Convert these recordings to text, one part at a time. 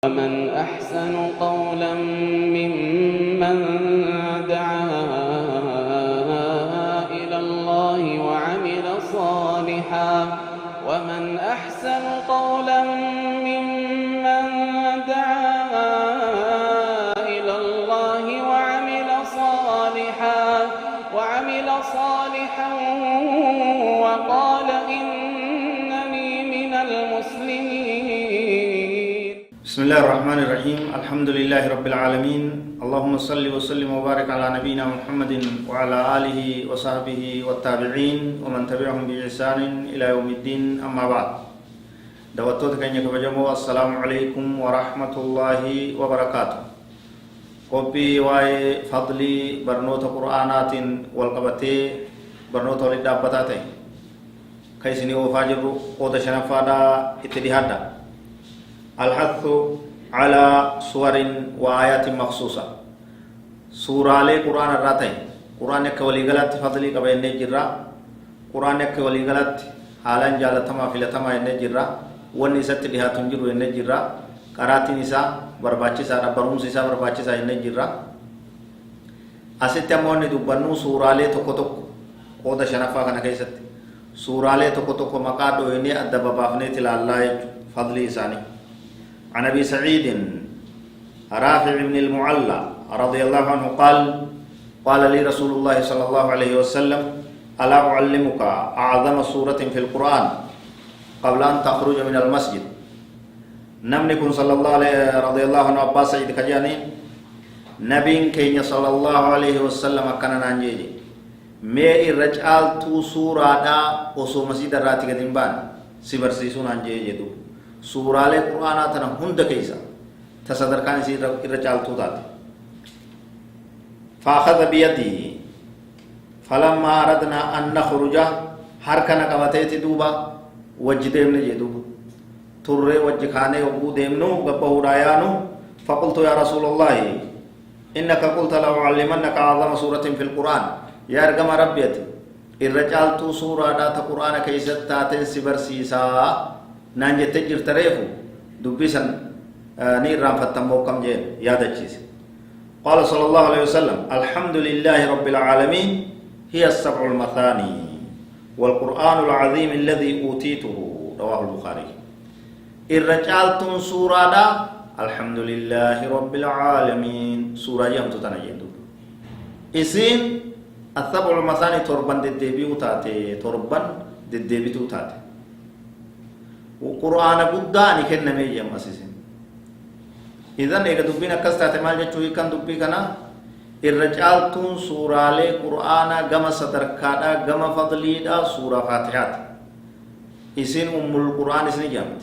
ومن أحسن قولا ممن دعا إلى الله وعمل صالحا ومن أحسن قولا ممن دعا إلى الله وعمل صالحا وقال إنني من المسلمين. بسم الله الرحمن الرحيم. الحمد لله رب العالمين. اللهم صل وسلم وبارك على نبينا محمد وعلى آله وصحبه والتابعين ومن تبعهم بإحسان إلى يوم الدين. أما بعد، دواتوت كان يكبجمو السلام عليكم ورحمة الله وبركاته. قبي واي فضلي برنوت قرآنات والقبتي برنوت ولدابتاتي كيسني وفاجر قود شنفادا اتدهادا الحث على سور وآيات مخصوصة. سورة قرآن الراتي قرآن كولي غلط فضلي كبين نجرة قرآن كولي غلط حالا جالتما فلتما نجرة ونسات لها تنجر نجرة قراتي نساء برباچسا ربروم سيسا برباچسا نجرة أستمون دبنو سورة توكو توكو قود شنفا كان كيست سورة توكو توكو مقادو إني أدب بافني تلا الله فضلي إساني. عن أبي سعيد رافع بن المعلى رضي الله عنه قال لي رسول الله صلى الله عليه وسلم ألا أعلمك أعظم سورة في القرآن قبل أن تخرج من المسجد. نمنكم صلى الله عليه رضي الله عنه أبا سعيد كجاني نبي كين صلى الله عليه وسلم كان نانجيجي مي الرجال تو سورة دا وسو مسجد الراتي قدنبان سيبرسيسون نانجيجي دو سورة القرآن تنا هند كيسا تصدر كان سير الرجال تودات. فأخذ بيدي فلما أردنا أن نخرج حركنا كمتيت دوبا وجدهم نجدوب ترى وجكانه وبودهمنو ببهو رايانو. فقلت يا رسول الله إنك قلت لو علمنك أعظم سورة في القرآن يا رقم ربيتي الرجال تو سورة دات قرآن كيست تاتين سبرسيسا نانجي تجر تريفو دبسن نير رام فتنبو كم جين يادا چيز. قال صلى الله عليه وسلم الحمد لله رب العالمين هي السبع المثاني والقرآن العظيم الذي أوتيته. رواه البخاري. الرجال تون سورة دا الحمد لله رب العالمين سورة يمتو تنجيدو اسين السبع المثاني تربان ددبيو تاتي تربان ددبيتو تاتي وقرآن قداني كن نمي أساسين. إذن إذا دبينا كستات مال جتوي كان دبي كنا الرجال تون سورة لي قرآن جم صدركادا جم فضليدا سورة فاتحات إسين القرآن إسين جامد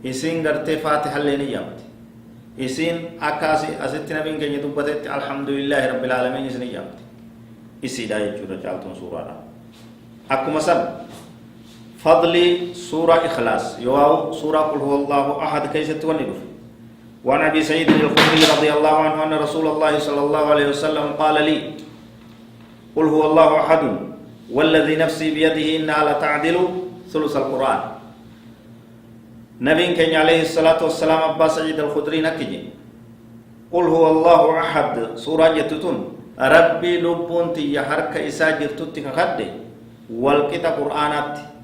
إسين غرتي فاتحة لين جامد إسين أكاسي أستنا بين كن يدبتت الحمد لله رب العالمين إسين جامد إسيدا يجور الرجال تون سورة أكو مثلا فضل سورة إخلاص يواو سورة قل هو الله أحد كيست ونقف. وعن أبي سعيد الخدري رضي الله عنه أن رسول الله صلى الله عليه وسلم قال لي قل هو الله أحد والذي نفسي بيده إنها لتعدل ثلث القرآن. نبي كان عليه الصلاة والسلام أبا سعيد الخدري نكجي قل هو الله أحد سورة جتتون ربي لبنتي يحرك إساجر تتك خده والكتاب قرآنات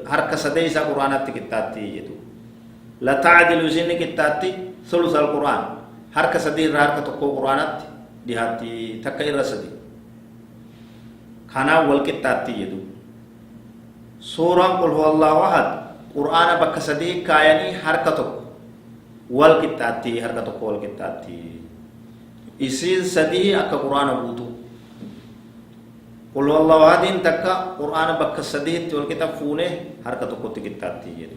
harka sadeysa qur'anatti kittatti jedhu la ta'dilu isinni kittatti thuluth al-qur'an harka sadii irra harka tokko qur'anatti dihatti takka irra sadi kana wal kittatti jedhu. Suuraan qul huwallahu ahad qur'ana bakka sadii kaayanii harka tokko wal kittatti harka tokko wal kittatti isin sadii akka qur'ana buutu. قل والله هادين تكا قرآن بك السديد والكتاب فونه حركة قط كتاب تيجي.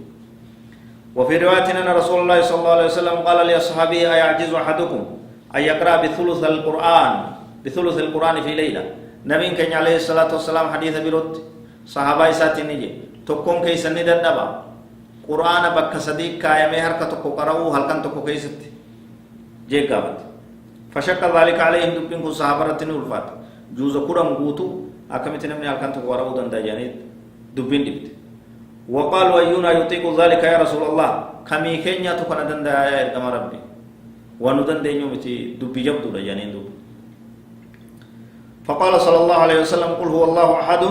وفي رواية أن رسول الله صلى الله عليه وسلم قال لأصحابه أيعجز أحدكم أن يقرأ بثلث القرآن في ليلة. نبي كان عليه الصلاة والسلام حديث برد صحابة ساتي نيجي تكون كيس ندى دبا قرآن بك السديد كايمه حركة قرأوا هل كان تكو كيست جيكابت. فشك ذلك عليهم دبين كو صحابة الفات جوز قرآن قوتو أكمل تنمني هل كان تكو قرأوا دندا جانيت دبين دبت وقالوا أينا يطيق ذلك يا رسول الله كمي كينيا تكون دندا يا إرقام ربي وندن دينيومتي دبي جبدو لجانين دب فقال صلى الله عليه وسلم قل هو الله أحد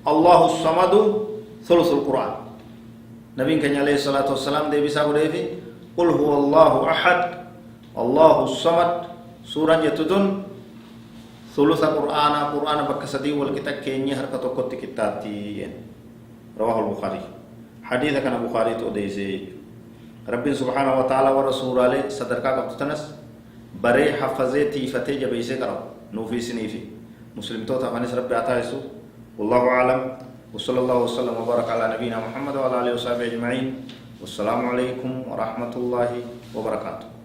الله الصمد ثلث القرآن نبي كان عليه الصلاة والسلام دي بيسا قل هو الله أحد الله الصمد سورة جتدن ثلث القرآن قرآن بكسدي والكتاب كيني حركة كتب كتابتي رواه البخاري حديث كان البخاري توديسي رب سبحانه وتعالى ورسوله عليه صدركا قبطنس بري حفظتي فتي جبيسي كرو نوفي سنيفي مسلم توتا فانس رب عطايسو والله أعلم وصلى الله وسلم وبارك على نبينا محمد وعلى آله وصحبه أجمعين والسلام عليكم ورحمة الله وبركاته.